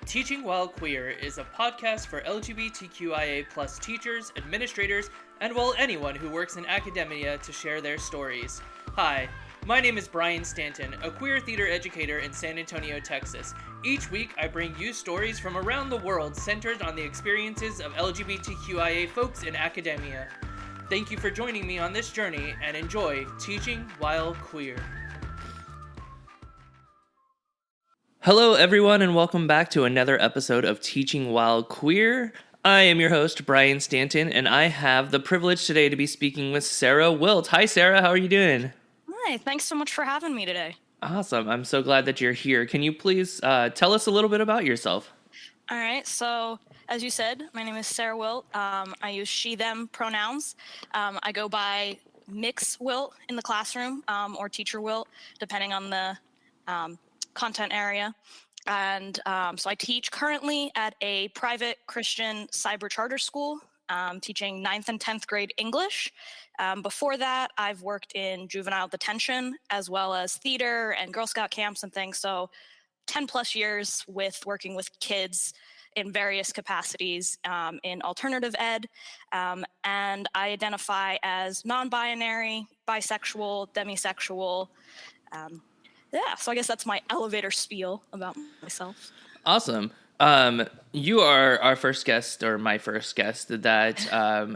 Teaching While Queer is a podcast for LGBTQIA+ teachers, administrators, and anyone who works in academia to share their stories. Hi, my name is Bryan Stanton, a queer theater educator in San Antonio, Texas. Each week, I bring you stories from around the world centered on the experiences of LGBTQIA folks in academia. Thank you for joining me on this journey, and enjoy Teaching While Queer. Hello, everyone, and welcome back to another episode of Teaching While Queer. I am your host, Bryan Stanton, and I have the privilege today to be speaking with Sarah Wilt. Hi, Sarah. How are you doing? Hi. Thanks so much for having me today. Awesome. I'm so glad that you're here. Can you please tell us a little bit about yourself? All right. So, as you said, my name is Sarah Wilt. I use she, them pronouns. I go by Mix Wilt in the classroom or Teacher Wilt, depending on the content area. And so I teach currently at a private Christian cyber charter school, teaching 9th and 10th grade English. Before that, I've worked in juvenile detention as well as theater and Girl Scout camps and things. So 10 plus years with working with kids in various capacities in alternative ed. And I identify as non-binary, bisexual, demisexual. So I guess that's my elevator spiel about myself. Awesome. You are our first guest, or my first guest, that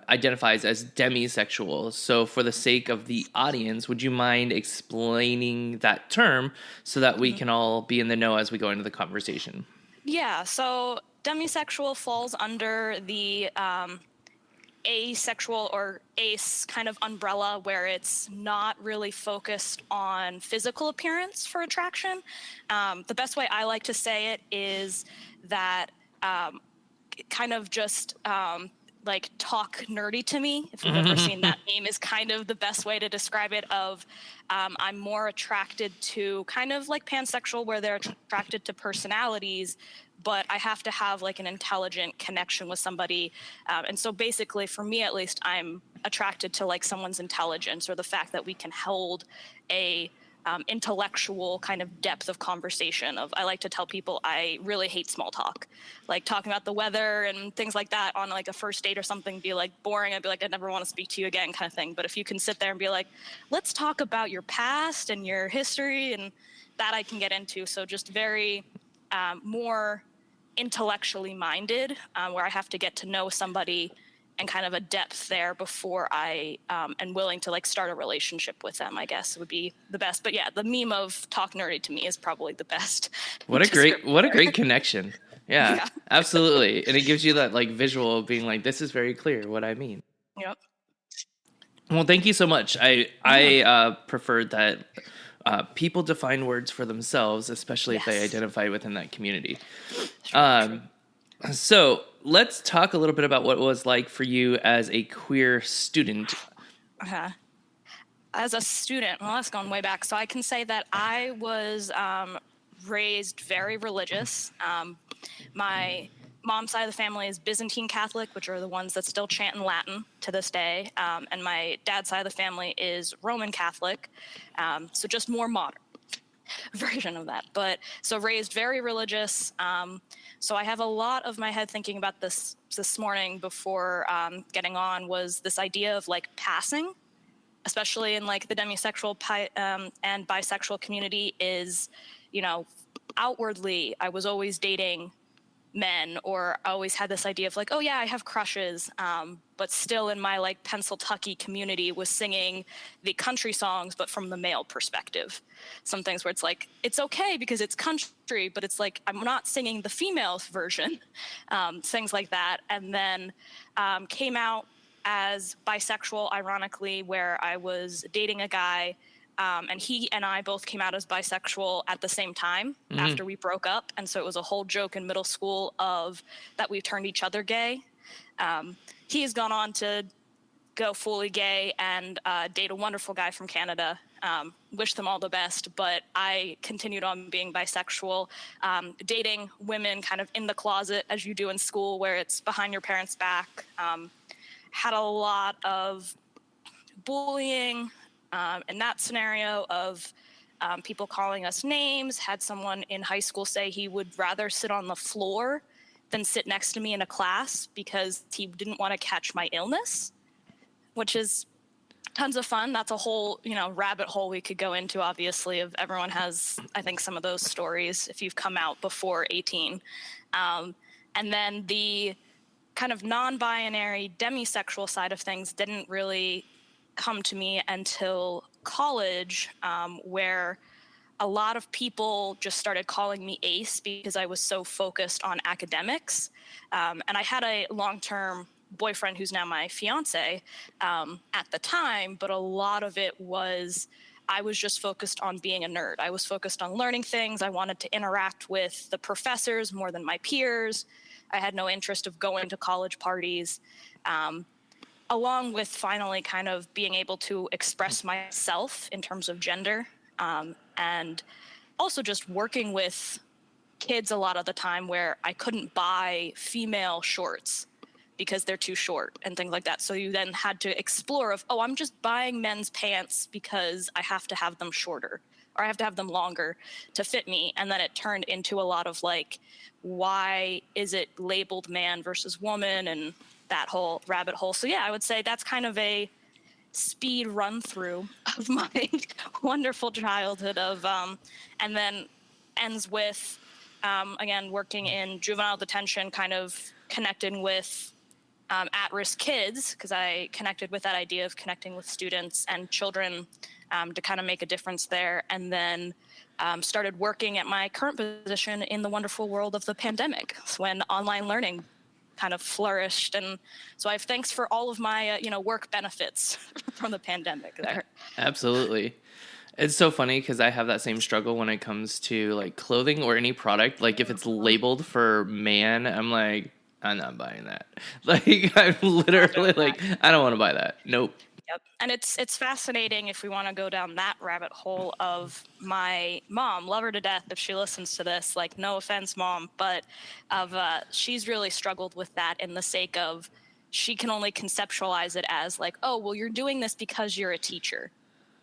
identifies as demisexual. So for the sake of the audience, would you mind explaining that term so that we can all be in the know as we go into the conversation? Yeah, so demisexual falls under the asexual or ace kind of umbrella, where it's not really focused on physical appearance for attraction. The best way I like to say it is that kind of just like talk nerdy to me. If you've ever seen that meme, is kind of the best way to describe it. I'm more attracted to kind of like pansexual, where they're attracted to personalities, but I have to have like an intelligent connection with somebody. And so basically, for me at least, I'm attracted to like someone's intelligence, or the fact that we can hold a intellectual kind of depth of conversation. I like to tell people I really hate small talk, like talking about the weather and things like that on like a first date or something, be like boring. I'd be like, I never want to speak to you again, kind of thing. But if you can sit there and be like, let's talk about your past and your history, and that I can get into. So just very more intellectually minded, where I have to get to know somebody and kind of a depth there before I am willing to like start a relationship with them, I guess would be the best. But yeah, the meme of talk nerdy to me is probably the best. What a great connection. Yeah, absolutely. And it gives you that like visual of being like, this is very clear what I mean. Yep. Well, thank you so much. I preferred that people define words for themselves, especially if they identify within that community. So let's talk a little bit about what it was like for you as a queer student. As a student, well, that's gone way back. So I can say that I was raised very religious. My mom's side of the family is Byzantine Catholic, which are the ones that still chant in Latin to this day. And my dad's side of the family is Roman Catholic, so just more modern version of that. But so raised very religious. So I have a lot of my head thinking about this morning before getting on, was this idea of like passing, especially in like the demisexual and bisexual community, is, you know, outwardly I was always dating men, or I always had this idea of like, oh yeah, I have crushes, but still in my like Pennsylvania community was singing the country songs, but from the male perspective. Some things where it's like, it's okay because it's country, but it's like, I'm not singing the female version, things like that. And then came out as bisexual, ironically, where I was dating a guy, and he and I both came out as bisexual at the same time after we broke up. And so it was a whole joke in middle school of that we turned each other gay. He's gone on to go fully gay and date a wonderful guy from Canada. Wish them all the best. But I continued on being bisexual, dating women kind of in the closet, as you do in school, where it's behind your parents' back. Had a lot of bullying in that scenario of people calling us names, had someone in high school say he would rather sit on the floor than sit next to me in a class because he didn't want to catch my illness, which is tons of fun. That's a whole, rabbit hole we could go into, obviously, of everyone has, I think, some of those stories if you've come out before 18. And then the kind of non-binary demisexual side of things didn't really come to me until college, where a lot of people just started calling me Ace because I was so focused on academics. And I had a long-term boyfriend who's now my fiance at the time, but a lot of it was I was just focused on being a nerd. I was focused on learning things. I wanted to interact with the professors more than my peers. I had no interest of going to college parties, along with finally kind of being able to express myself in terms of gender, and also just working with kids a lot of the time where I couldn't buy female shorts because they're too short and things like that. So you then had to explore I'm just buying men's pants because I have to have them shorter or I have to have them longer to fit me. And then it turned into a lot of why is it labeled man versus woman and that whole rabbit hole. So yeah, I would say that's kind of a speed run through of my wonderful childhood and then ends with, again, working in juvenile detention, kind of connecting with at-risk kids, because I connected with that idea of connecting with students and children to kind of make a difference there. And then started working at my current position in the wonderful world of the pandemic, when online learning kind of flourished. And so I have thanks for all of my, work benefits from the pandemic there. Absolutely. It's so funny because I have that same struggle when it comes to clothing or any product. If it's labeled for man, I'm like, I'm not buying that. I'm literally I don't want to buy that. Nope. Yep. And it's fascinating if we want to go down that rabbit hole of my mom. Love her to death if she listens to this. No offense, Mom, but she's really struggled with that in the sake of she can only conceptualize it as you're doing this because you're a teacher,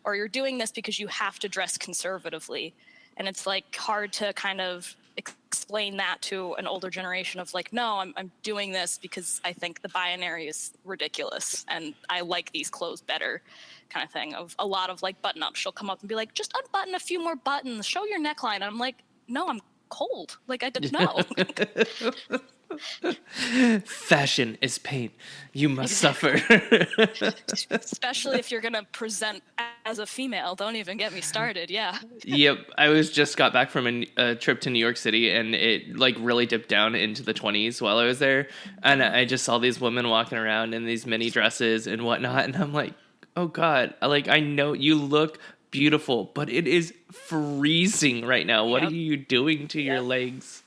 or you're doing this because you have to dress conservatively. And it's hard to kind of explain that to an older generation of no, I'm doing this because I think the binary is ridiculous and I like these clothes better, kind of thing. Of a lot of button ups, she'll come up and be like, just unbutton a few more buttons, show your neckline. And I'm like, no, I'm cold. I didn't know. Fashion is pain. You must suffer. Especially if you're going to present as a female. Don't even get me started. Yeah. Yep. I just got back from a trip to New York City, and it really dipped down into the 20s while I was there. And I just saw these women walking around in these mini dresses and whatnot. And I'm like, oh God, I know you look beautiful, but it is freezing right now. What are you doing to your legs?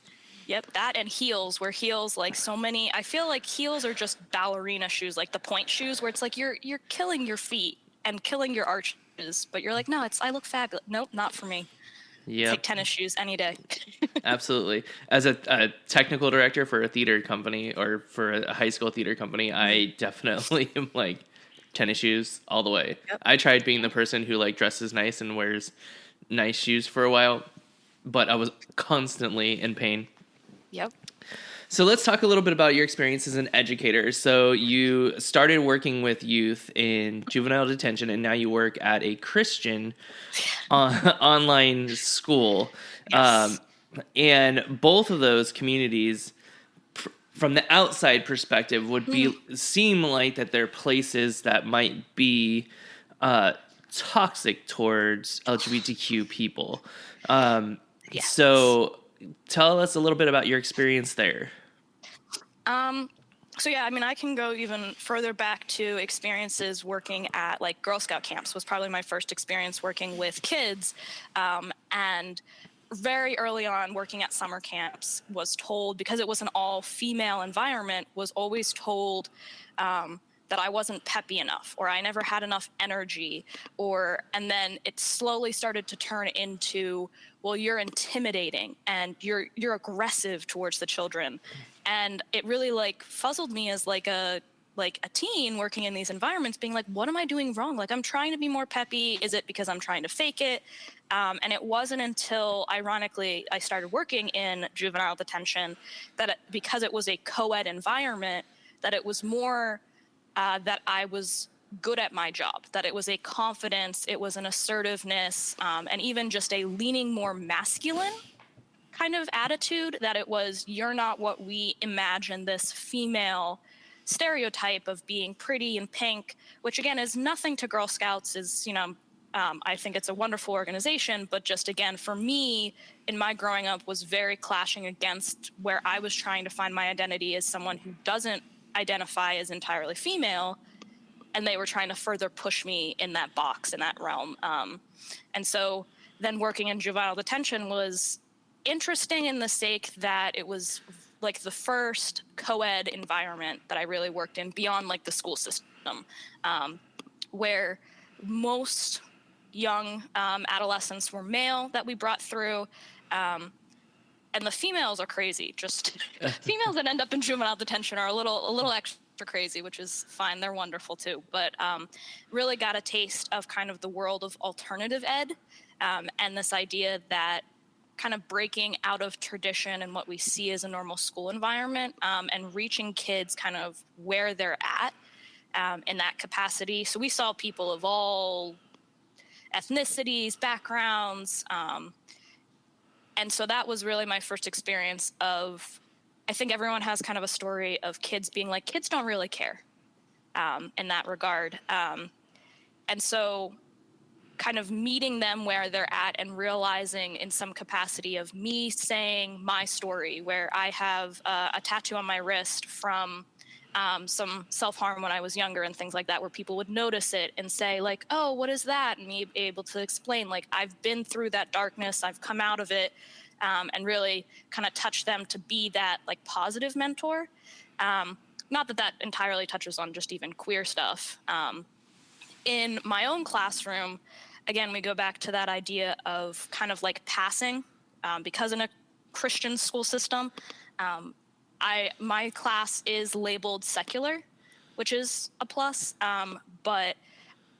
Yep, that and heels, where heels, so many, I feel like heels are just ballerina shoes, the point shoes, where it's you're killing your feet and killing your arches, but you're no, I look fabulous. Nope, not for me. Yeah. Take tennis shoes any day. Absolutely. As a technical director for a theater company or for a high school theater company, I definitely am tennis shoes all the way. Yep. I tried being the person who dresses nice and wears nice shoes for a while, but I was constantly in pain. Yep. So let's talk a little bit about your experience as an educator. So you started working with youth in juvenile detention, and now you work at a Christian online school. Yes. And both of those communities, from the outside perspective, would seem like that they're places that might be toxic towards LGBTQ people. Yes. So tell us a little bit about your experience there. So yeah, I can go even further back to experiences working at Girl Scout camps was probably my first experience working with kids. And very early on working at summer camps was told, because it was an all female environment, was always told, that I wasn't peppy enough, or I never had enough energy, and then it slowly started to turn into, well, you're intimidating and you're aggressive towards the children. And it really fuzzled me as a like a teen working in these environments being like, what am I doing wrong? Like, I'm trying to be more peppy. Is it because I'm trying to fake it? And it wasn't until, ironically, I started working in juvenile detention because it was a co-ed environment, that it was more that I was good at my job, that it was a confidence, it was an assertiveness, and even just a leaning more masculine kind of attitude, that it was, you're not what we imagine this female stereotype of being pretty and pink, which again is nothing to Girl Scouts, is, I think it's a wonderful organization, but just again, for me, in my growing up, was very clashing against where I was trying to find my identity as someone who doesn't identify as entirely female, and they were trying to further push me in that box, in that realm. And so then working in juvenile detention was interesting in the sake that it was like the first co-ed environment that I really worked in beyond like the school system, where most young adolescents were male that we brought through. And the females are crazy. Just females that end up in juvenile detention are a little extra crazy, which is fine. They're wonderful too. But really got a taste of kind of the world of alternative ed, and this idea that kind of breaking out of tradition and what we see as a normal school environment, and reaching kids kind of where they're at in that capacity. So we saw people of all ethnicities, backgrounds, and so that was really my first experience of, I think everyone has kind of a story of kids being like, kids don't really care in that regard. And so kind of meeting them where they're at and realizing in some capacity of me saying my story, where I have a tattoo on my wrist from some self-harm when I was younger and things like that, where people would notice it and say like, oh, what is that? And me able to explain, like, I've been through that darkness, I've come out of it, and really kind of touch them to be that like positive mentor. Not that that entirely touches on just even queer stuff. In my own classroom, again, we go back to that idea of kind of like passing, because in a Christian school system, my class is labeled secular, which is a plus, but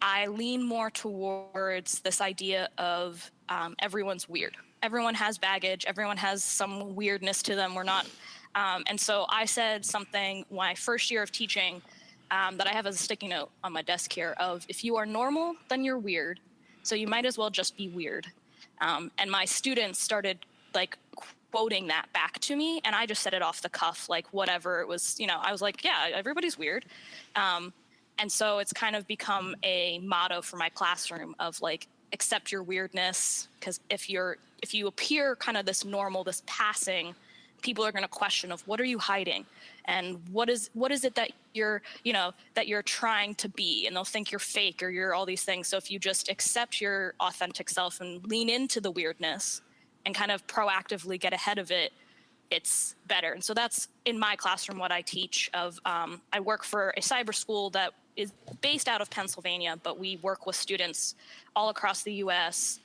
I lean more towards this idea of everyone's weird. Everyone has baggage. Everyone has some weirdness to them. We're not. And so I said something my first year of teaching that I have as a sticky note on my desk here of, if you are normal, then you're weird. So you might as well just be weird. And my students started like quoting that back to me, and I just said it off the cuff, like whatever it was, I was like, yeah, everybody's weird. And so it's kind of become a motto for my classroom of like, accept your weirdness, because if you appear kind of this normal, this passing, people are going to question of, what are you hiding? And what is it that you're trying to be? And they'll think you're fake or you're all these things. So if you just accept your authentic self and lean into the weirdness and kind of proactively get ahead of it, it's better. And so that's in my classroom what I teach of. I work for a cyber school that is based out of Pennsylvania, but we work with students all across the U.S.,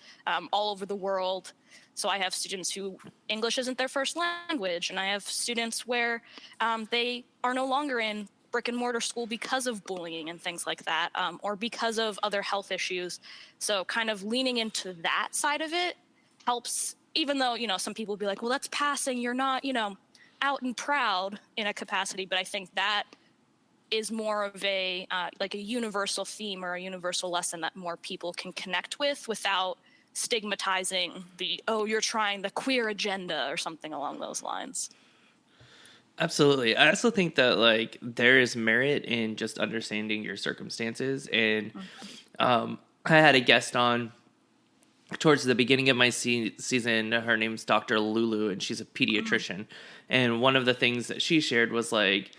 all over the world. So I have students who English isn't their first language, and I have students where they are no longer in brick and mortar school because of bullying and things like that, or because of other health issues. So kind of leaning into that side of it helps, even though, some people will be like, well, that's passing, you're not, out and proud in a capacity. But I think that is more of a like a universal theme or a universal lesson that more people can connect with without stigmatizing you're trying the queer agenda or something along those lines. Absolutely. I also think that like there is merit in just understanding your circumstances. And I had a guest on towards the beginning of my season. Her name's Dr. Lulu, and she's a pediatrician. And one of the things that she shared was like,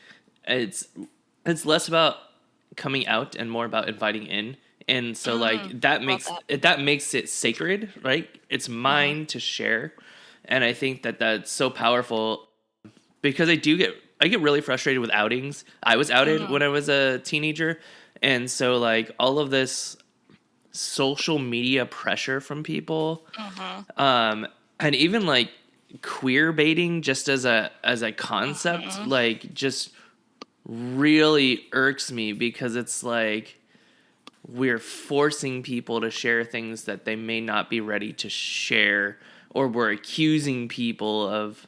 it's less about coming out and more about inviting in. And so like that makes it sacred, right? It's mine to share. And I think that that's so powerful, because I get really frustrated with outings. I was outed when I was a teenager. And so like all of this social media pressure from people, and even like queer baiting just as a concept, like just really irks me because it's like we're forcing people to share things that they may not be ready to share, or we're accusing people of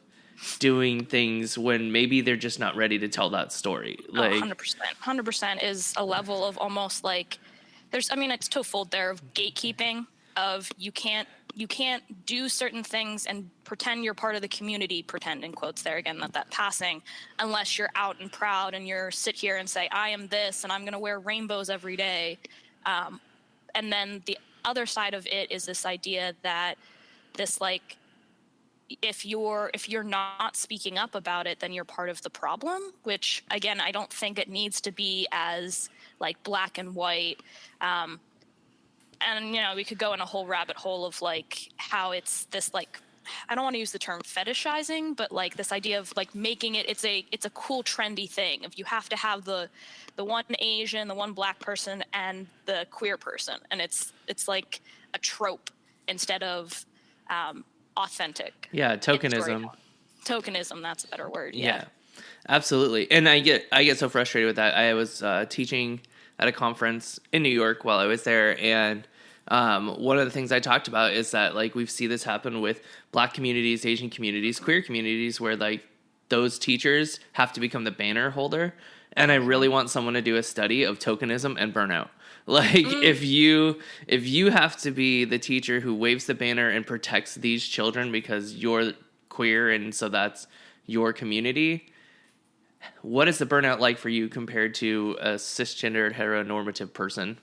doing things when maybe they're just not ready to tell that story. Like, 100%. 100% is a level of almost like it's twofold there of gatekeeping of you can't do certain things and pretend you're part of the community, pretend in quotes there again, that passing, unless you're out and proud and you're sit here and say, I am this and I'm going to wear rainbows every day. And then the other side of it is this idea that this like, if you're not speaking up about it, then you're part of the problem, which again, I don't think it needs to be as like black and white. And we could go in a whole rabbit hole of like how it's this like, I don't want to use the term fetishizing, but like this idea of like making it's a cool trendy thing. If you have to have the one Asian, the one black person, and the queer person, and it's like a trope instead of authentic. Yeah, tokenism. Tokenism, that's a better word. Yeah, absolutely. And I get so frustrated with that. I was teaching at a conference in New York while I was there, and one of the things I talked about is that like we see this happen with Black communities, Asian communities, queer communities, where like those teachers have to become the banner holder. And I really want someone to do a study of tokenism and burnout. Like if you have to be the teacher who waves the banner and protects these children because you're queer and so that's your community, what is the burnout like for you compared to a cisgendered heteronormative person?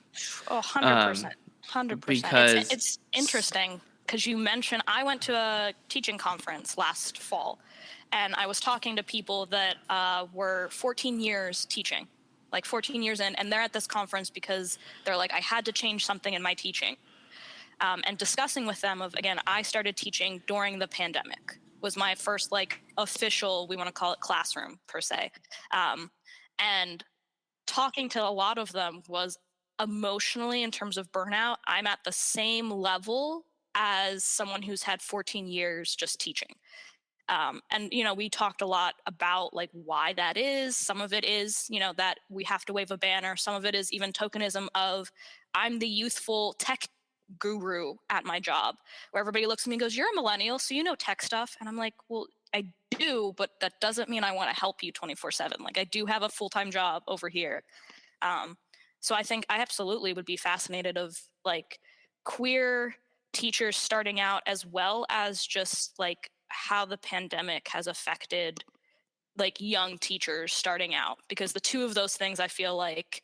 Oh, 100%. 100%. Because it's interesting because you mentioned I went to a teaching conference last fall, and I was talking to people that were 14 years teaching, like 14 years in, and they're at this conference because they're like, I had to change something in my teaching. And discussing with them of, again, I started teaching during the pandemic, was my first like official, we want to call it classroom per se. And talking to a lot of them was emotionally in terms of burnout, I'm at the same level as someone who's had 14 years just teaching. And, we talked a lot about like why that is. Some of it is, that we have to wave a banner. Some of it is even tokenism of I'm the youthful tech guru at my job, where everybody looks at me and goes, you're a millennial, so you know tech stuff. And I'm like, well, I do, but that doesn't mean I want to help you 24/7. Like I do have a full-time job over here. So I think I absolutely would be fascinated of like queer teachers starting out, as well as just like how the pandemic has affected like young teachers starting out, because the two of those things, I feel like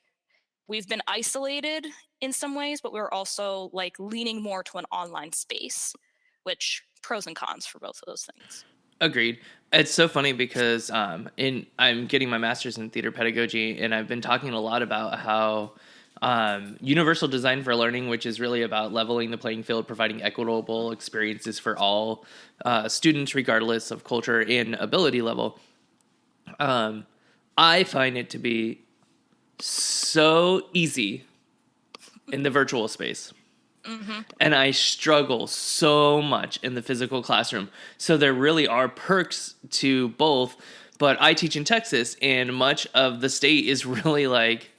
we've been isolated in some ways, but we're also like leaning more to an online space, which pros and cons for both of those things. Agreed. It's so funny because I'm getting my master's in theater pedagogy, and I've been talking a lot about how universal design for learning, which is really about leveling the playing field, providing equitable experiences for all students, regardless of culture and ability level. I find it to be so easy in the virtual space. Mm-hmm. And I struggle so much in the physical classroom. So there really are perks to both. But I teach in Texas, and much of the state is really like,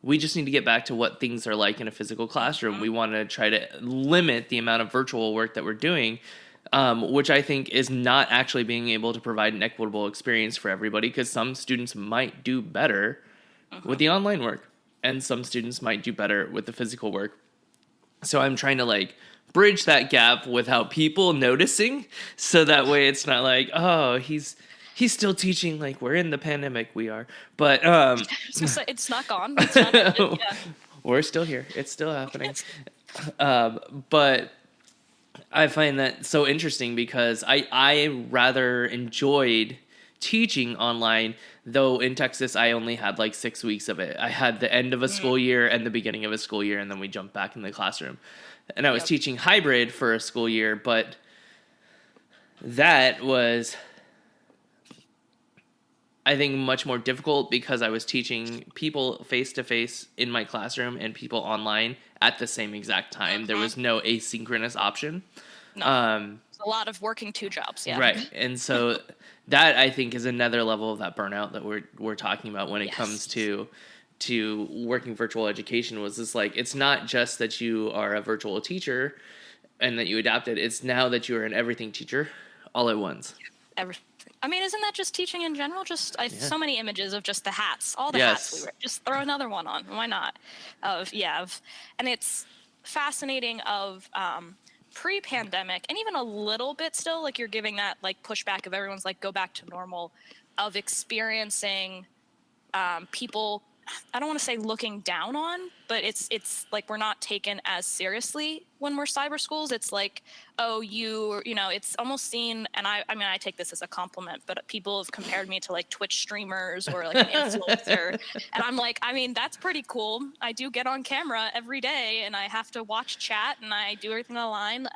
we just need to get back to what things are like in a physical classroom. Mm-hmm. We want to try to limit the amount of virtual work that we're doing, which I think is not actually being able to provide an equitable experience for everybody, because some students might do better with the online work, and some students might do better with the physical work. So I'm trying to like bridge that gap without people noticing, so that way it's not like, oh, he's still teaching like we're in the pandemic. We are, but it's not gone. It's not ended, yeah. We're still here. It's still happening. But I find that so interesting because I rather enjoyed teaching online, though in Texas I only had like 6 weeks of it. I had the end of a school year and the beginning of a school year, and then we jumped back in the classroom. And I was teaching hybrid for a school year, but that was, I think, much more difficult because I was teaching people face-to-face in my classroom and people online at the same exact time. There was no asynchronous option. No. It's a lot of working two jobs. Yeah. Right. And so that, I think, is another level of that burnout that we're talking about when it comes to working virtual education. Was this like, it's not just that you are a virtual teacher and that you adapted, it's now that you are an everything teacher all at once. Everything. I mean, isn't that just teaching in general? So many images of just the hats, all the Yes. hats we wear. Just throw another one on. Why not? And it's fascinating of pre-pandemic and even a little bit still, like you're giving that like pushback of everyone's like, go back to normal, of experiencing people, I don't want to say looking down on, but it's like we're not taken as seriously when we're cyber schools. It's like, oh, it's almost seen, and I mean, I take this as a compliment, but people have compared me to like Twitch streamers or like an influencer. And I'm like, I mean, that's pretty cool. I do get on camera every day and I have to watch chat and I do everything online.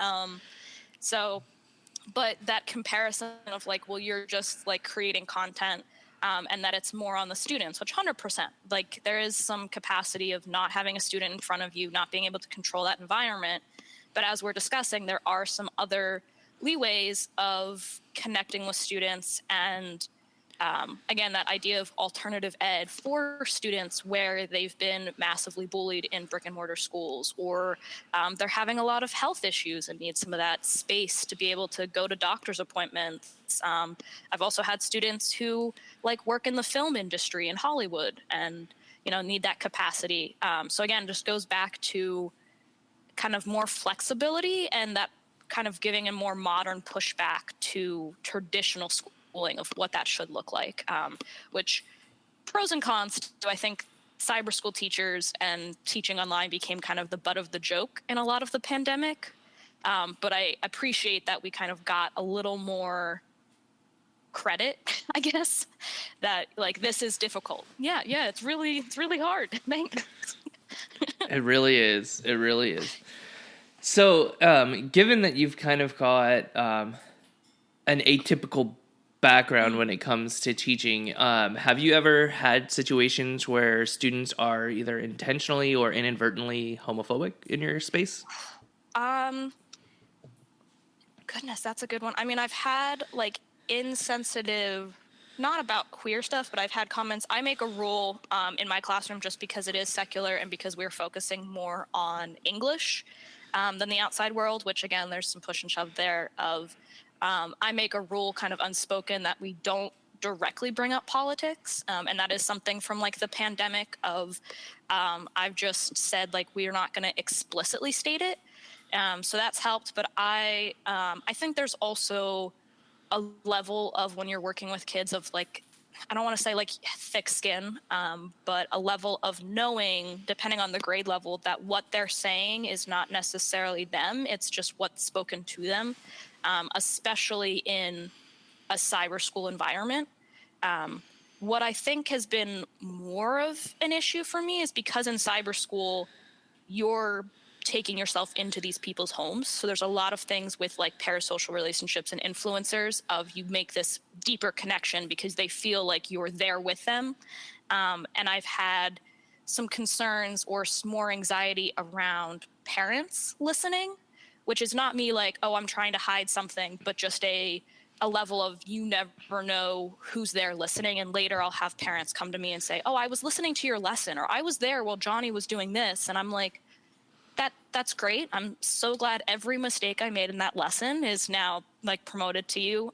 But that comparison of like, well, you're just like creating content, and that it's more on the students, which 100%, like there is some capacity of not having a student in front of you, not being able to control that environment. But as we're discussing, there are some other leeways of connecting with students and again, that idea of alternative ed for students where they've been massively bullied in brick and mortar schools, or they're having a lot of health issues and need some of that space to be able to go to doctor's appointments. I've also had students who like work in the film industry in Hollywood and, need that capacity. So again, just goes back to kind of more flexibility and that kind of giving a more modern pushback to traditional schooling of what that should look like, which pros and cons do I think cyber school teachers and teaching online became kind of the butt of the joke in a lot of the pandemic. But I appreciate that we kind of got a little more credit, I guess, that like, this is difficult. Yeah. It's really hard. Thanks. It really is. It really is. So, given that you've kind of got an atypical background when it comes to teaching, have you ever had situations where students are either intentionally or inadvertently homophobic in your space? Goodness, that's a good one. I mean, I've had like insensitive, not about queer stuff, but I've had comments. I make a rule in my classroom just because it is secular and because we're focusing more on English than the outside world, which again, there's some push and shove there of I make a rule kind of unspoken that we don't directly bring up politics. And that is something from like the pandemic of I've just said like we're not going to explicitly state it. So that's helped. But I think there's also a level of when you're working with kids of like, I don't want to say like thick skin, but a level of knowing, depending on the grade level, that what they're saying is not necessarily them. It's just what's spoken to them, especially in a cyber school environment. What I think has been more of an issue for me is because in cyber school, you're taking yourself into these people's homes. So there's a lot of things with like parasocial relationships and influencers of you make this deeper connection because they feel like you're there with them. And I've had some concerns or more anxiety around parents listening, which is not me like, oh, I'm trying to hide something, but just a level of you never know who's there listening. And later I'll have parents come to me and say, oh, I was listening to your lesson, or I was there while Johnny was doing this. And I'm like, that's great. I'm so glad every mistake I made in that lesson is now like promoted to you.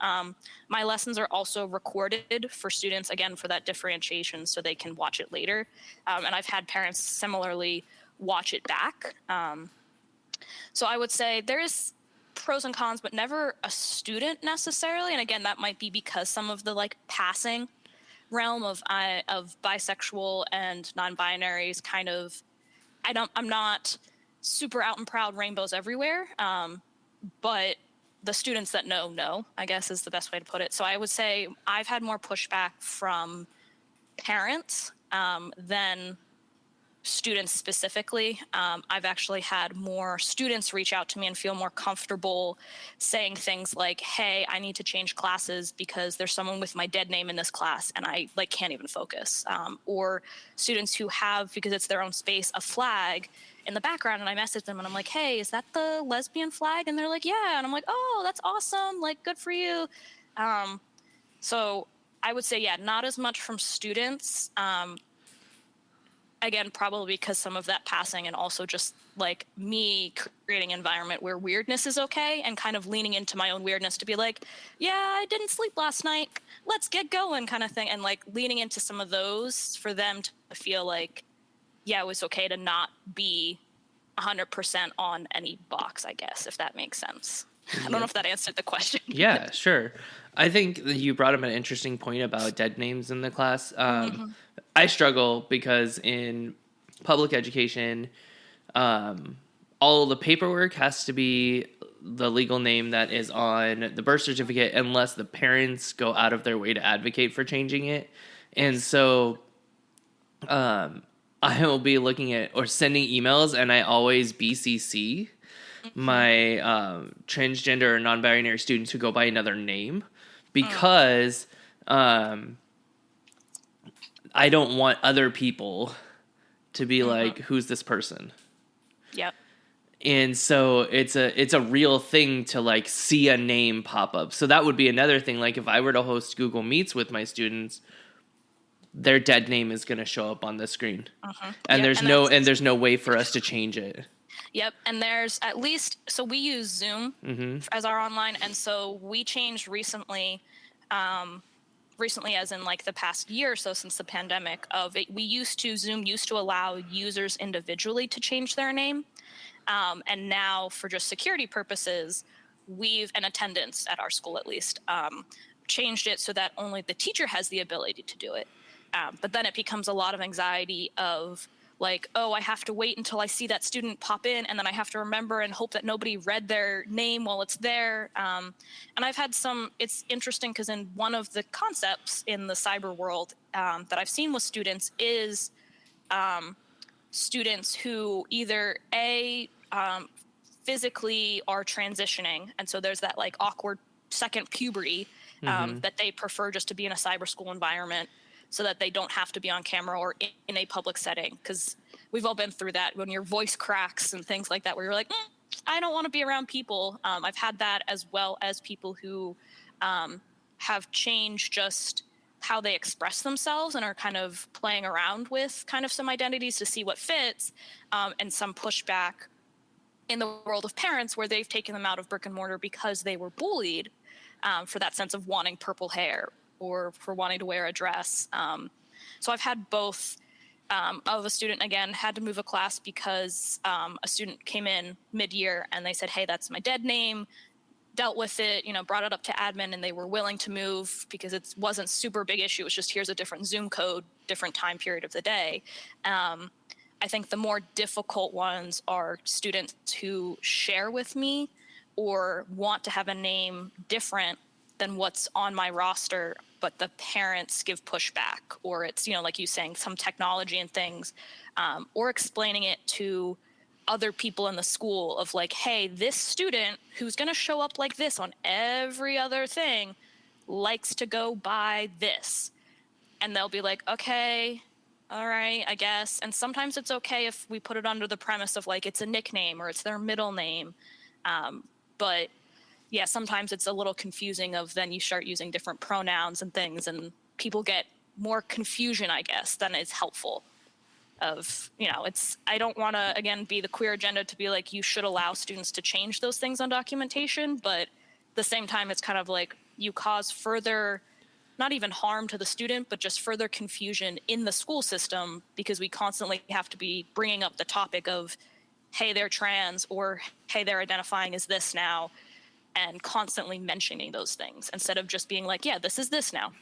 My lessons are also recorded for students, again, for that differentiation so they can watch it later. And I've had parents similarly watch it back. So I would say there is pros and cons, but never a student necessarily. And again, that might be because some of the like passing realm of bisexual and non-binaries kind of, I'm not super out and proud rainbows everywhere. But the students that know, I guess is the best way to put it. So I would say I've had more pushback from parents than students specifically. I've actually had more students reach out to me and feel more comfortable saying things like, hey, I need to change classes because there's someone with my dead name in this class and I like can't even focus. Or students who have, because it's their own space, a flag, in the background, and I messaged them and I'm like, hey, is that the lesbian flag? And they're like, yeah. And I'm like, oh, that's awesome. Like, good for you. So I would say, yeah, not as much from students. Again, probably because some of that passing, and also just like me creating an environment where weirdness is okay, and kind of leaning into my own weirdness to be like, yeah, I didn't sleep last night, let's get going kind of thing. And like leaning into some of those for them to feel like, yeah, it was okay to not be 100% on any box, I guess, if that makes sense. I don't know if that answered the question. Yeah, sure. I think that you brought up an interesting point about dead names in the class. I struggle because in public education, all the paperwork has to be the legal name that is on the birth certificate unless the parents go out of their way to advocate for changing it. And so I will be looking at or sending emails, and I always BCC my transgender or non-binary students who go by another name, because I don't want other people to be like, who's this person? Yep. And so it's a real thing to like see a name pop up. So that would be another thing. Like if I were to host Google Meets with my students, their dead name is going to show up on the screen. And there's no way for us to change it. Yep. And there's at least, so we use Zoom as our online. And so we changed recently, as in like the past year or so since the pandemic Zoom used to allow users individually to change their name. And now for just security purposes, and attendance at our school at least, changed it so that only the teacher has the ability to do it. But then it becomes a lot of anxiety of like, oh, I have to wait until I see that student pop in, and then I have to remember and hope that nobody read their name while it's there. And I've had it's interesting because in one of the concepts in the cyber world that I've seen with students is students who either physically are transitioning, and so there's that like awkward second puberty that they prefer just to be in a cyber school environment so that they don't have to be on camera or in a public setting, because we've all been through that when your voice cracks and things like that where you're like, I don't want to be around people. I've had that, as well as people who have changed just how they express themselves and are kind of playing around with kind of some identities to see what fits, and some pushback in the world of parents where they've taken them out of brick and mortar because they were bullied for that sense of wanting purple hair or for wanting to wear a dress. So I've had both. Of a student, again, had to move a class because a student came in mid-year and they said, hey, that's my dead name, dealt with it, brought it up to admin, and they were willing to move because it wasn't super big issue. It was just, here's a different Zoom code, different time period of the day. I think the more difficult ones are students who share with me or want to have a name different than what's on my roster, but the parents give pushback, or it's, like you saying, some technology and things, or explaining it to other people in the school of like, hey, this student who's going to show up like this on every other thing likes to go by this. And they'll be like, okay, all right, I guess. And sometimes it's okay if we put it under the premise of like, it's a nickname or it's their middle name. But yeah, sometimes it's a little confusing of then you start using different pronouns and things, and people get more confusion, I guess, than is helpful. I don't want to, again, be the queer agenda to be like, you should allow students to change those things on documentation. But at the same time, it's kind of like you cause further, not even harm to the student, but just further confusion in the school system, because we constantly have to be bringing up the topic of, hey, they're trans, or hey, they're identifying as this now, and constantly mentioning those things instead of just being like, yeah, this is this now.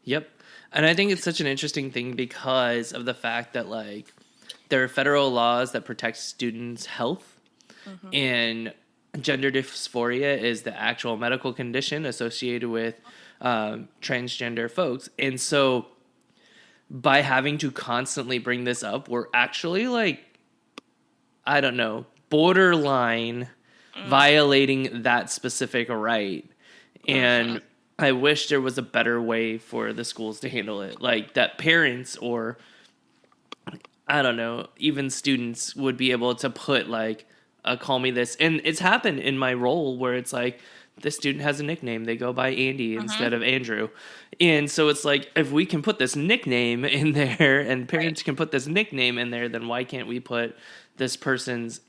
Yep. And I think it's such an interesting thing because of the fact that like there are federal laws that protect students' health, and gender dysphoria is the actual medical condition associated with transgender folks. And so by having to constantly bring this up, we're actually like, I don't know, borderline violating that specific right. And I wish there was a better way for the schools to handle it. Like that parents or I don't know, even students would be able to put like a call me this. And it's happened in my role where it's like, this student has a nickname. They go by Andy instead of Andrew. And so it's like, if we can put this nickname in there and parents can put this nickname in there, then why can't we put this person's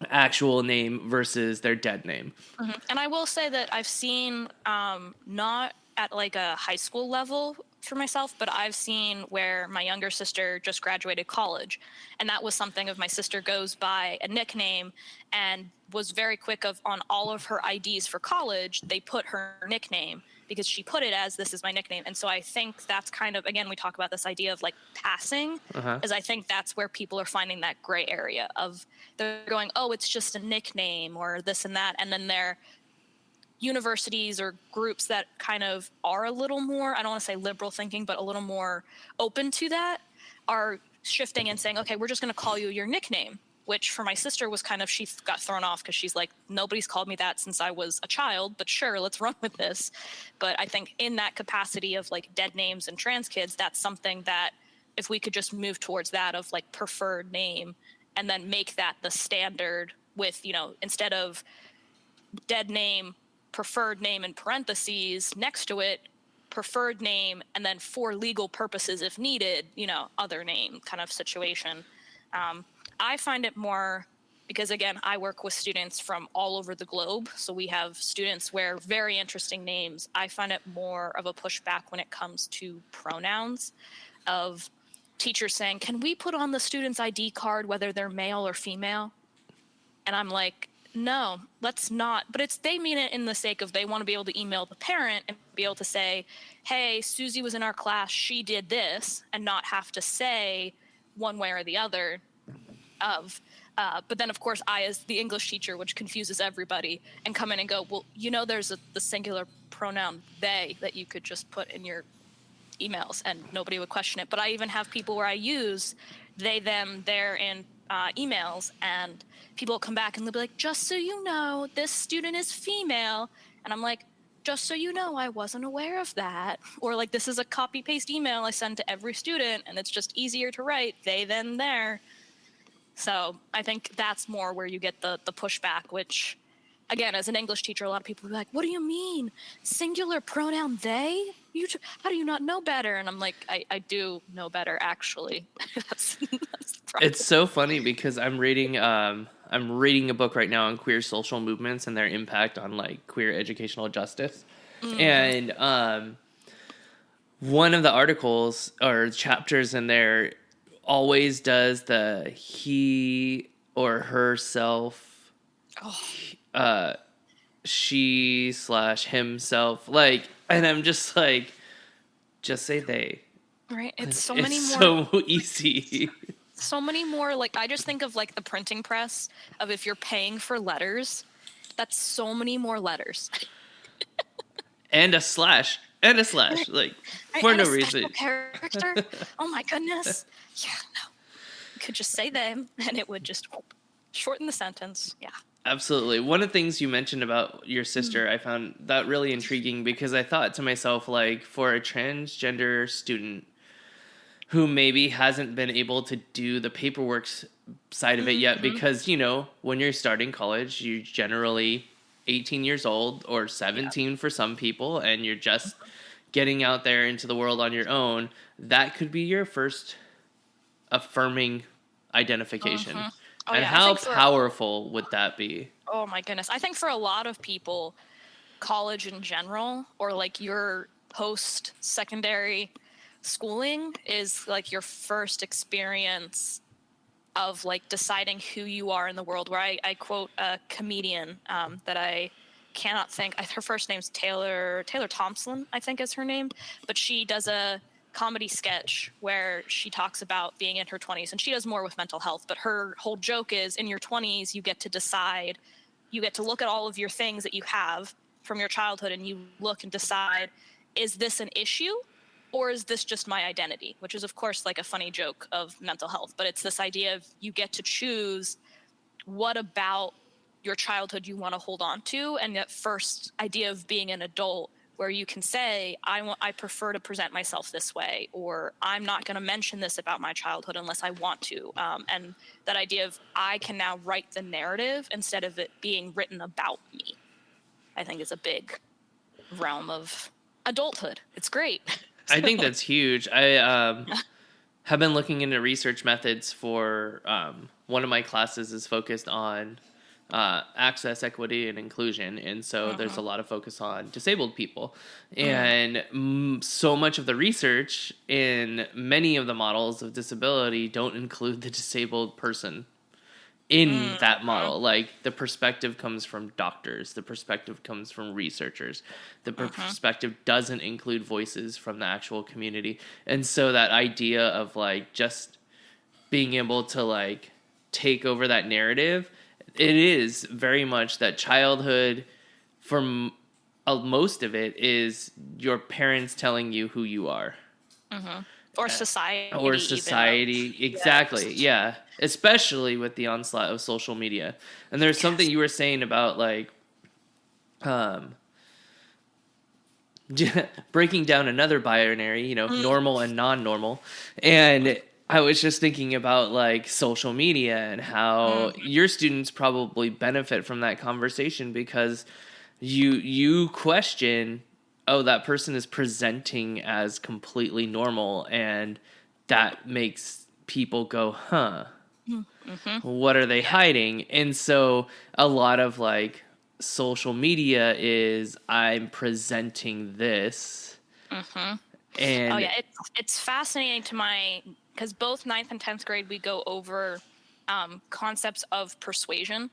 actual name versus their dead name? And I will say that I've seen, not at like a high school level for myself, but I've seen where my younger sister just graduated college, and that was something of my sister goes by a nickname and was very quick of on all of her IDs for college, they put her nickname because she put it as this is my nickname. And so I think that's kind of, again, we talk about this idea of like passing, is I think that's where people are finding that gray area of they're going, oh, it's just a nickname or this and that. And then they're universities or groups that kind of are a little more, I don't want to say liberal thinking, but a little more open to that, are shifting and saying, okay, we're just going to call you your nickname, which for my sister was kind of, she got thrown off because she's like, nobody's called me that since I was a child, but sure, let's run with this. But I think in that capacity of like dead names and trans kids, that's something that if we could just move towards that of like preferred name and then make that the standard with, you know, instead of dead name, preferred name in parentheses next to it, preferred name, and then for legal purposes if needed, you know, other name kind of situation. I find it more because, again, I work with students from all over the globe. So we have students where very interesting names. I find it more of a pushback when it comes to pronouns of teachers saying, can we put on the student's ID card whether they're male or female? And I'm like, no, let's not. But they mean it in the sake of they want to be able to email the parent and be able to say, hey, Susie was in our class, she did this, and not have to say one way or the other of. But then, of course, I, as the English teacher, which confuses everybody, and come in and go, well, you know, there's the singular pronoun they that you could just put in your emails and nobody would question it. But I even have people where I use they, them, their in emails, and people will come back and they'll be like, just so you know, this student is female. And I'm like, just so you know, I wasn't aware of that. Or like, this is a copy paste email I send to every student and it's just easier to write they, them, their. So I think that's more where you get the pushback, which again, as an English teacher, a lot of people will be like, what do you mean? Singular pronoun they? How do you not know better? And I'm like, I do know better, actually. that's the problem. It's so funny because I'm reading a book right now on queer social movements and their impact on like queer educational justice. And one of the articles or chapters in there always does the he or herself, she/himself, like, and I'm just like, just say they. Right. It's so many more. So easy. So many more, like, I just think of like the printing press of if you're paying for letters, that's so many more letters. and a slash, like, for no reason. Character. Oh my goodness. Yeah, no. You could just say them and it would just shorten the sentence. Yeah. Absolutely. One of the things you mentioned about your sister, I found that really intriguing because I thought to myself, like, for a transgender student who maybe hasn't been able to do the paperwork side of it yet, because, you know, when you're starting college, you're generally 18 years old or 17 for some people, and you're just getting out there into the world on your own. That could be your first affirming identification. Oh, and how powerful would that be? Oh my goodness. I think for a lot of people, college in general, or like your post-secondary schooling is like your first experience of like deciding who you are in the world, where I quote a comedian that I cannot think, her first name's Taylor Thompson, I think is her name, but she does a comedy sketch where she talks about being in her 20s, and she does more with mental health, but her whole joke is in your 20s, you get to decide, you get to look at all of your things that you have from your childhood, and you look and decide, is this an issue? Or is this just my identity? Which is, of course, like a funny joke of mental health. But it's this idea of you get to choose what about your childhood you want to hold on to. And that first idea of being an adult where you can say, I prefer to present myself this way, or I'm not going to mention this about my childhood unless I want to. And that idea of I can now write the narrative instead of it being written about me, I think is a big realm of adulthood. It's great. I think that's huge. I have been looking into research methods for one of my classes is focused on access, equity, and inclusion. And so there's a lot of focus on disabled people. And so much of the research in many of the models of disability don't include the disabled person in that model. Like, the perspective comes from doctors, the perspective comes from researchers, the perspective doesn't include voices from the actual community. And so that idea of like just being able to like take over that narrative, it is very much that childhood, from most of it, is your parents telling you who you are. Or society. Or society. Exactly. Yeah. Especially with the onslaught of social media. And there's something you were saying about like breaking down another binary, normal and non-normal. And I was just thinking about like social media and how your students probably benefit from that conversation, because you question, oh, that person is presenting as completely normal, and that makes people go, huh, what are they hiding? And so a lot of like social media is, I'm presenting this. And oh yeah, it's fascinating because both 9th and 10th grade we go over concepts of persuasion,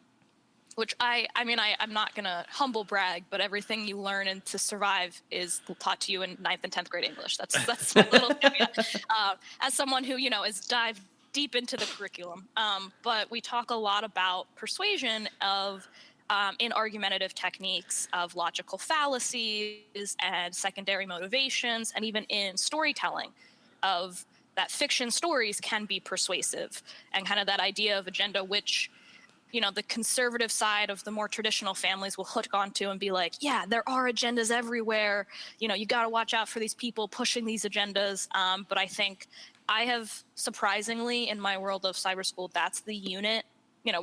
which I'm not gonna humble brag, but everything you learn and to survive is taught to you in 9th and 10th grade English. That's my little caveat. As someone who is dived deep into the curriculum, but we talk a lot about persuasion in argumentative techniques of logical fallacies and secondary motivations, and even in storytelling of that fiction stories can be persuasive, and kind of that idea of agenda, which the conservative side of the more traditional families will hook onto and be like, yeah, there are agendas everywhere. You got to watch out for these people pushing these agendas. But I think I have, surprisingly, in my world of cyber school, that's the unit.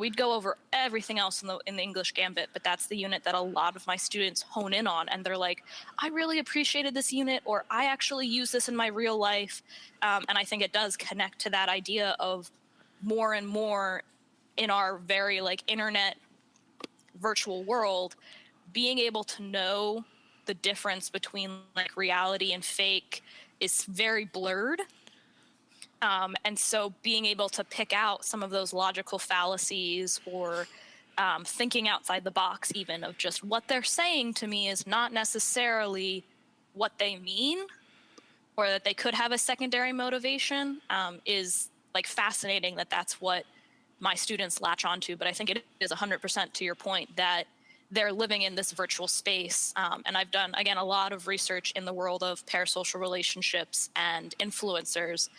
We'd go over everything else in the English gambit, but that's the unit that a lot of my students hone in on. And they're like, I really appreciated this unit, or I actually use this in my real life. And I think it does connect to that idea of more and more in our very like internet virtual world, being able to know the difference between like reality and fake is very blurred. And so being able to pick out some of those logical fallacies, or thinking outside the box, even of just what they're saying to me is not necessarily what they mean, or that they could have a secondary motivation, is like fascinating that's what my students latch onto. But I think it is 100% to your point that they're living in this virtual space. And I've done, again, a lot of research in the world of parasocial relationships and influencers.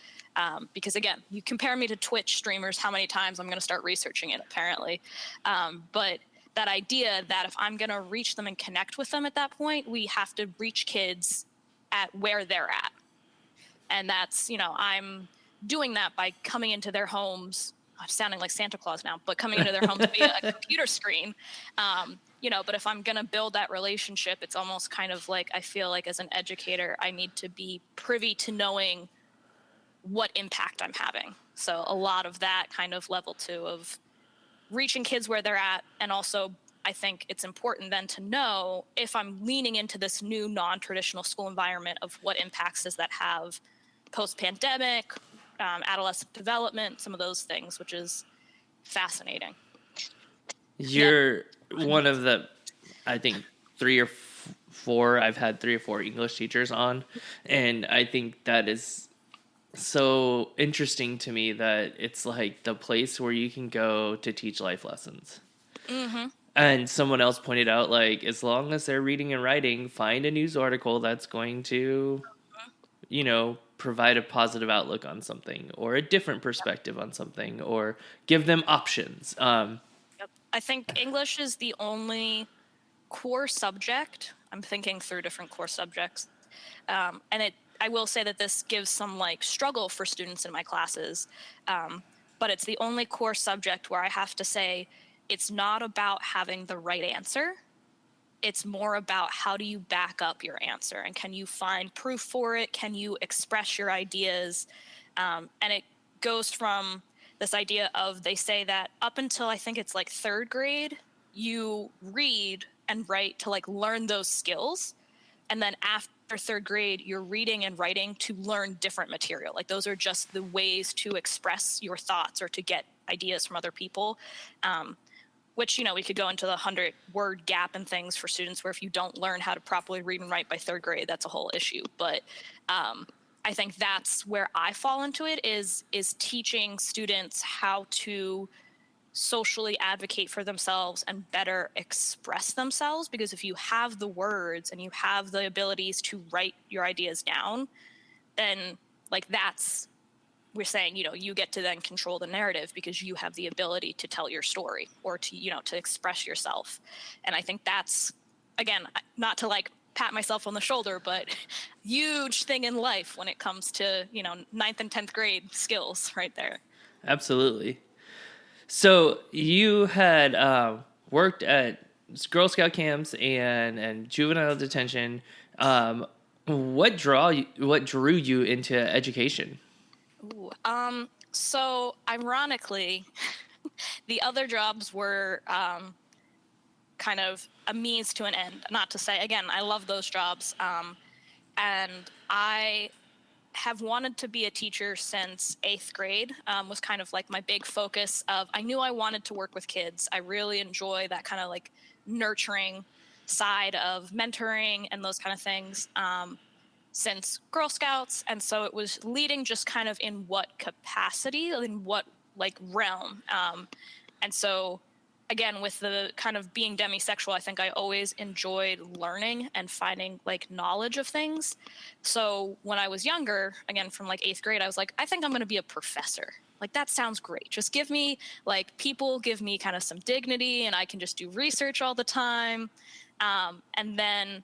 Because again, you compare me to Twitch streamers, how many times I'm going to start researching it, apparently. But that idea that if I'm going to reach them and connect with them at that point, we have to reach kids at where they're at. And that's, I'm doing that by coming into their homes. I'm sounding like Santa Claus now, but coming into their homes via a computer screen. But if I'm going to build that relationship, it's almost kind of like, I feel like as an educator, I need to be privy to knowing what impact I'm having. So a lot of that kind of level 2 of reaching kids where they're at. And also, I think it's important then to know if I'm leaning into this new non-traditional school environment, of what impacts does that have post-pandemic, adolescent development, some of those things, which is fascinating. You're one of the, I think, 3 or 4, I've had 3 or 4 English teachers on, and I think that is so interesting to me, that it's like the place where you can go to teach life lessons. And someone else pointed out, like, as long as they're reading and writing, find a news article that's going to, provide a positive outlook on something, or a different perspective on something, or give them options. I think English is the only core subject I'm thinking through different core subjects. I will say that this gives some like struggle for students in my classes. But it's the only core subject where I have to say it's not about having the right answer. It's more about how do you back up your answer, and can you find proof for it? Can you express your ideas? And it goes from this idea of, they say that up until I think it's like third grade, you read and write to like learn those skills. And then after third grade, you're reading and writing to learn different material. Like those are just the ways to express your thoughts or to get ideas from other people. Which, we could go into the 100-word gap and things for students where if you don't learn how to properly read and write by third grade, that's a whole issue. But I think that's where I fall into it, is teaching students how to socially advocate for themselves and better express themselves. Because if you have the words and you have the abilities to write your ideas down, then like that's, we're saying, you get to then control the narrative because you have the ability to tell your story or to, to express yourself. And I think that's, again, not to like pat myself on the shoulder, but huge thing in life when it comes to, 9th and 10th grade skills right there. Absolutely. So you had worked at Girl Scout camps and juvenile detention. What drew you into education? Ooh, so ironically, the other jobs were kind of a means to an end. Not to say, again, I love those jobs. And I have wanted to be a teacher since 8th grade. Was kind of like my big focus of, I knew I wanted to work with kids. I really enjoy that kind of like nurturing side of mentoring and those kind of things. Since Girl Scouts. And so it was leading just kind of in what capacity, in what like realm. And so again, with the kind of being demisexual, I think I always enjoyed learning and finding like knowledge of things. So when I was younger, again, from like 8th grade, I was like, I think I'm going to be a professor. Like, that sounds great. Just give me like, people give me kind of some dignity and I can just do research all the time. And then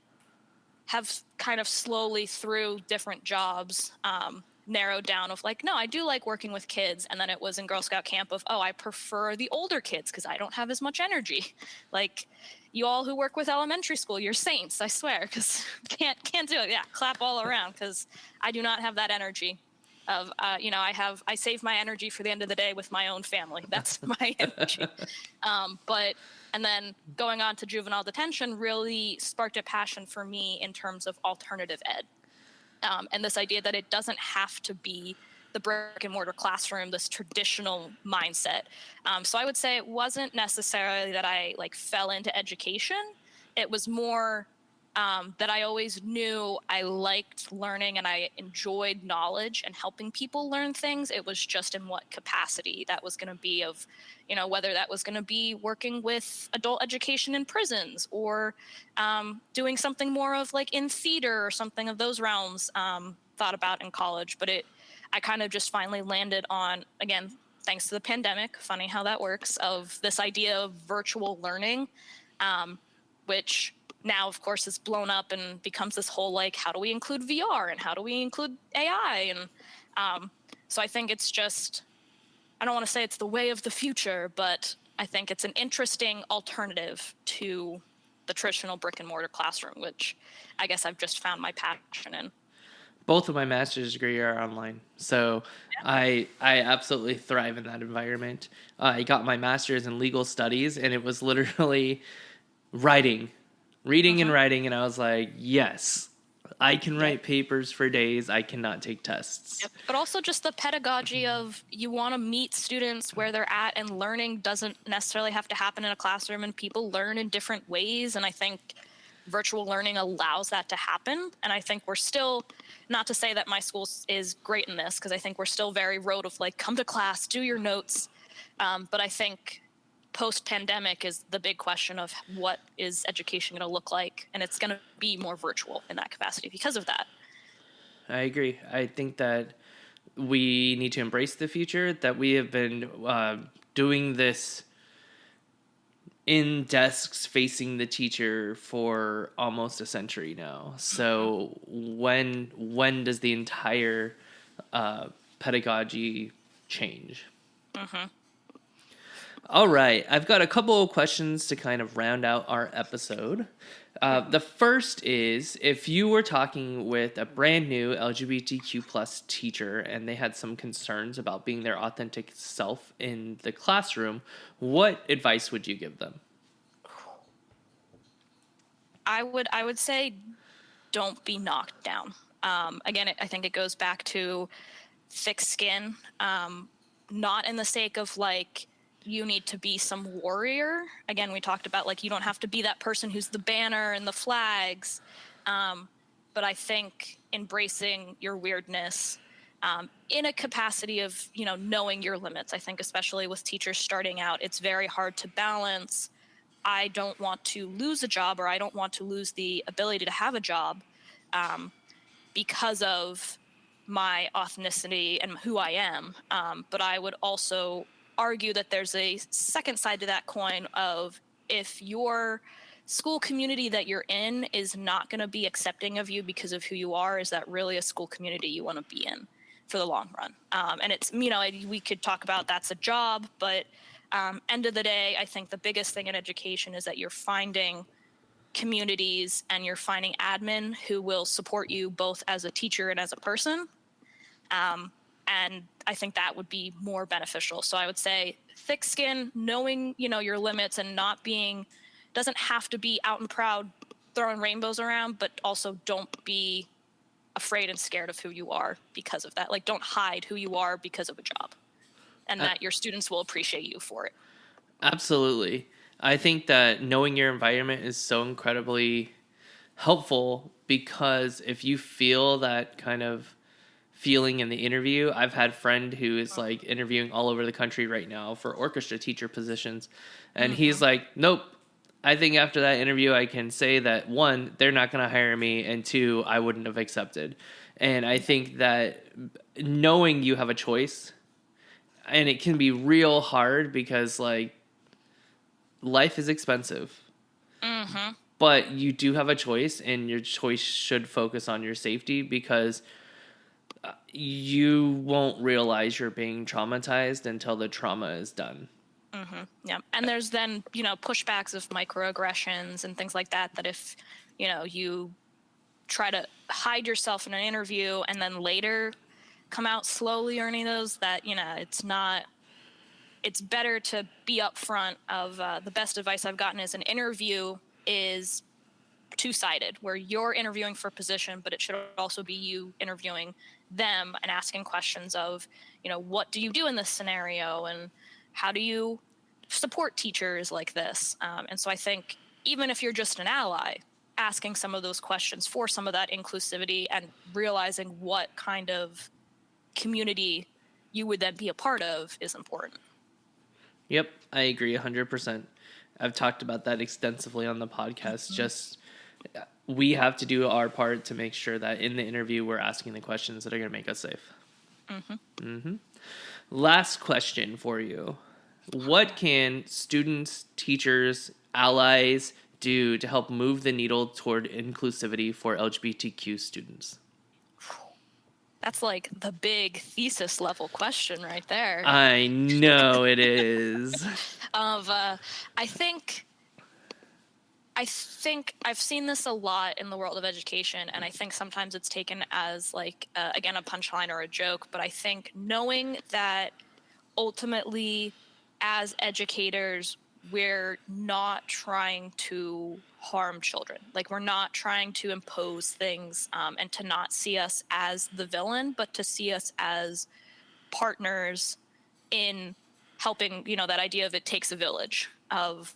have kind of slowly through different jobs narrowed down of like, no, I do like working with kids. And then it was in Girl Scout camp of, oh, I prefer the older kids because I don't have as much energy. Like, you all who work with elementary school, you're saints, I swear, because can't do it. Yeah, clap all around, because I do not have that energy of, I save my energy for the end of the day with my own family. That's my energy. And then going on to juvenile detention really sparked a passion for me in terms of alternative ed. And this idea that it doesn't have to be the brick and mortar classroom, this traditional mindset. So I would say it wasn't necessarily that I like fell into education. It was more that I always knew I liked learning and I enjoyed knowledge and helping people learn things. It was just in what capacity that was going to be of, whether that was going to be working with adult education in prisons or doing something more of like in theater or something of those realms, thought about in college. But I kind of just finally landed on, again, thanks to the pandemic, funny how that works, of this idea of virtual learning, which now, of course, is blown up and becomes this whole, like, how do we include VR and how do we include AI? And so I think it's just, I don't want to say it's the way of the future, but I think it's an interesting alternative to the traditional brick and mortar classroom, which I guess I've just found my passion in. Both of my master's degree are online, so yeah. I absolutely thrive in that environment. I got my master's in legal studies, and it was literally reading and writing, and I was like, yes, I can write papers for days. I cannot take tests. Yep. But also just the pedagogy of, you want to meet students where they're at, and learning doesn't necessarily have to happen in a classroom, and people learn in different ways. And I think virtual learning allows that to happen. And I think we're still, not to say that my school is great in this, because I think we're still very rote of like, come to class, do your notes. But I think post-pandemic is the big question of what is education going to look like, and it's going to be more virtual in that capacity because of that. I agree. I think that we need to embrace the future, that we have been doing this in desks facing the teacher for almost a century now. So when does the entire pedagogy change? All right, I've got a couple of questions to kind of round out our episode. The first is, if you were talking with a brand new LGBTQ plus teacher and they had some concerns about being their authentic self in the classroom, what advice would you give them? I would say don't be knocked down. Again, I think it goes back to thick skin, not in the sake of like you need to be some warrior. Again, we talked about like you don't have to be that person who's the banner and the flags. But I think embracing your weirdness in a capacity of, knowing your limits. I think especially with teachers starting out, it's very hard to balance. I don't want to lose a job, or I don't want to lose the ability to have a job because of my authenticity and who I am. But I would also argue that there's a second side to that coin of, if your school community that you're in is not going to be accepting of you because of who you are, is that really a school community you want to be in for the long run? And it's, we could talk about that's a job, but end of the day, I think the biggest thing in education is that you're finding communities and you're finding admin who will support you both as a teacher and as a person. And I think that would be more beneficial. So I would say thick skin, knowing, your limits, and not being, doesn't have to be out and proud throwing rainbows around, but also don't be afraid and scared of who you are because of that. Like, don't hide who you are because of a job, and that your students will appreciate you for it. Absolutely. I think that knowing your environment is so incredibly helpful, because if you feel that kind of feeling in the interview, I've had a friend who is like interviewing all over the country right now for orchestra teacher positions, and he's like, nope, I think after that interview I can say that, one, they're not going to hire me, and two, I wouldn't have accepted. And I think that knowing you have a choice, and it can be real hard because like life is expensive, but you do have a choice, and your choice should focus on your safety, because you won't realize you're being traumatized until the trauma is done. Yeah. And there's then, pushbacks of microaggressions and things like that, that if, you try to hide yourself in an interview and then later come out slowly or any of those, that, it's better to be upfront of the best advice I've gotten is an interview is two-sided, where you're interviewing for a position, but it should also be you interviewing them and asking questions of, what do you do in this scenario, and how do you support teachers like this? And so I think even if you're just an ally, asking some of those questions for some of that inclusivity and realizing what kind of community you would then be a part of is important. Yep, I agree 100%. I've talked about that extensively on the podcast. Just we have to do our part to make sure that in the interview we're asking the questions that are going to make us safe. Last question for you. What can students, teachers, allies do to help move the needle toward inclusivity for LGBTQ students? That's like the big thesis level question right there. I know it is. I think I've seen this a lot in the world of education, and I think sometimes it's taken as like, again, a punchline or a joke, but I think knowing that ultimately as educators, we're not trying to harm children. Like, we're not trying to impose things, and to not see us as the villain, but to see us as partners in helping, that idea of it takes a village, of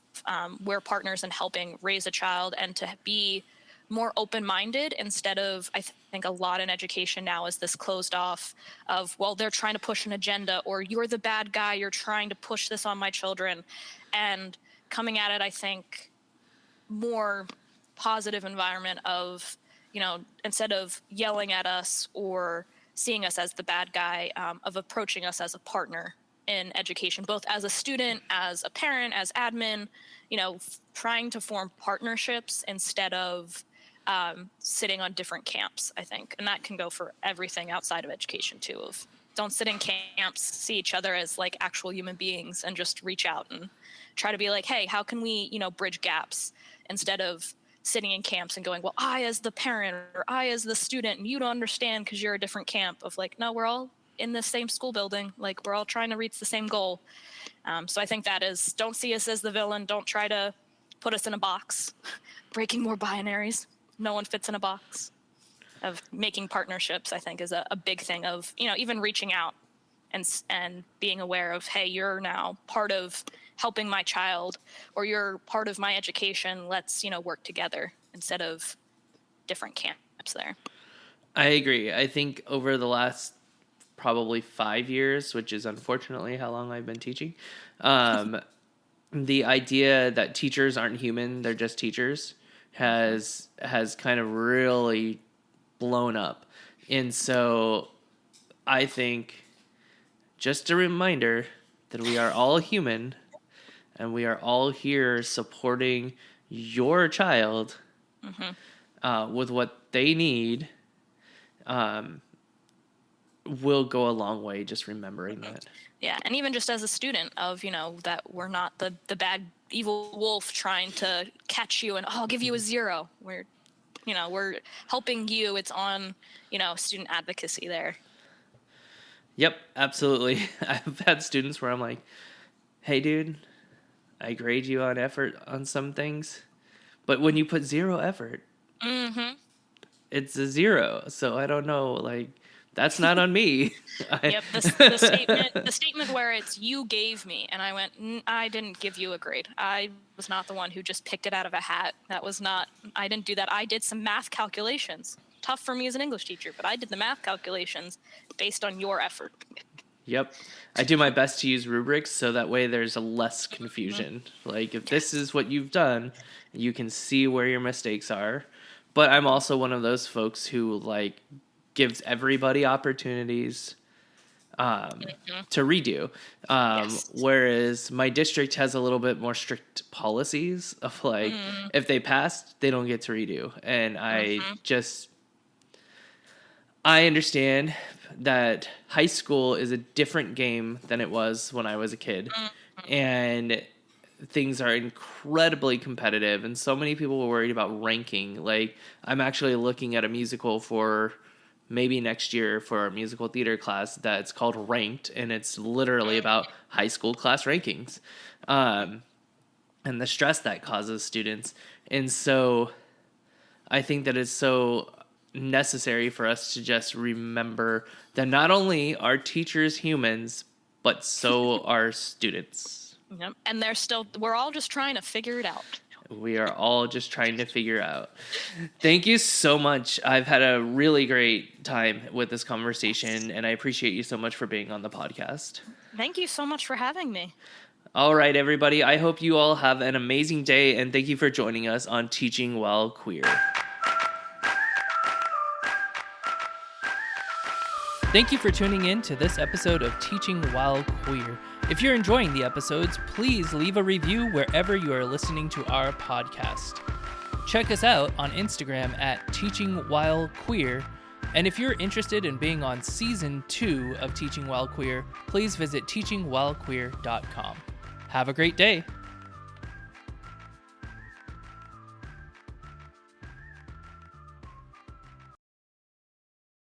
we're partners in helping raise a child, and to be more open-minded instead of, I think a lot in education now is this closed off of, well, they're trying to push an agenda, or you're the bad guy, you're trying to push this on my children. And coming at it, I think, more positive environment of, instead of yelling at us or seeing us as the bad guy, of approaching us as a partner in education, both as a student, as a parent, as admin, trying to form partnerships instead of sitting on different camps, I think. And that can go for everything outside of education too, of don't sit in camps, see each other as like actual human beings and just reach out and try to be like, hey, how can we, bridge gaps instead of sitting in camps and going, well, I as the parent or I as the student and you don't understand because you're a different camp, of like, no, we're all in the same school building. Like we're all trying to reach the same goal. So I think that is, don't see us as the villain. Don't try to put us in a box, breaking more binaries. No one fits in a box. Of making partnerships, I think, is a big thing of, even reaching out and being aware of, hey, you're now part of helping my child, or you're part of my education. Let's, work together instead of different camps there. I agree. I think over the last probably 5 years, which is unfortunately how long I've been teaching, the idea that teachers aren't human, they're just teachers, has kind of really blown up. And so I think just a reminder that we are all human and we are all here supporting your child with what they need will go a long way, just remembering that. Yeah, and even just as a student of, that we're not the bad evil wolf trying to catch you and, I'll give you a 0. We're helping you. It's on, student advocacy there. Yep, absolutely. I've had students where I'm like, hey, dude, I grade you on effort on some things, but when you put 0 effort, it's a 0. So I don't know, like, that's not on me. Yep, the statement where it's you gave me, and I went, I didn't give you a grade. I was not the one who just picked it out of a hat. I didn't do that. I did some math calculations. Tough for me as an English teacher, but I did the math calculations based on your effort. Yep. I do my best to use rubrics so that way there's a less confusion. Like, if this is what you've done, you can see where your mistakes are. But I'm also one of those folks who, like, gives everybody opportunities to redo. Whereas my district has a little bit more strict policies of like, if they passed, they don't get to redo. And I understand that high school is a different game than it was when I was a kid. And things are incredibly competitive. And so many people were worried about ranking. Like, I'm actually looking at a musical for maybe next year for our musical theater class that's called Ranked, and it's literally about high school class rankings and the stress that causes students. And so I think that it's so necessary for us to just remember that not only are teachers humans, but so are students. Yep. And we're all just trying to figure it out. We are all just trying to figure out. Thank you so much. I've had a really great time with this conversation, and I appreciate you so much for being on the podcast. Thank you so much for having me. All right, everybody. I hope you all have an amazing day, and thank you for joining us on Teaching While Queer. Thank you for tuning in to this episode of Teaching While Queer. If you're enjoying the episodes, please leave a review wherever you are listening to our podcast. Check us out on Instagram at Teaching While Queer. And if you're interested in being on Season 2 of Teaching While Queer, please visit teachingwhilequeer.com. Have a great day.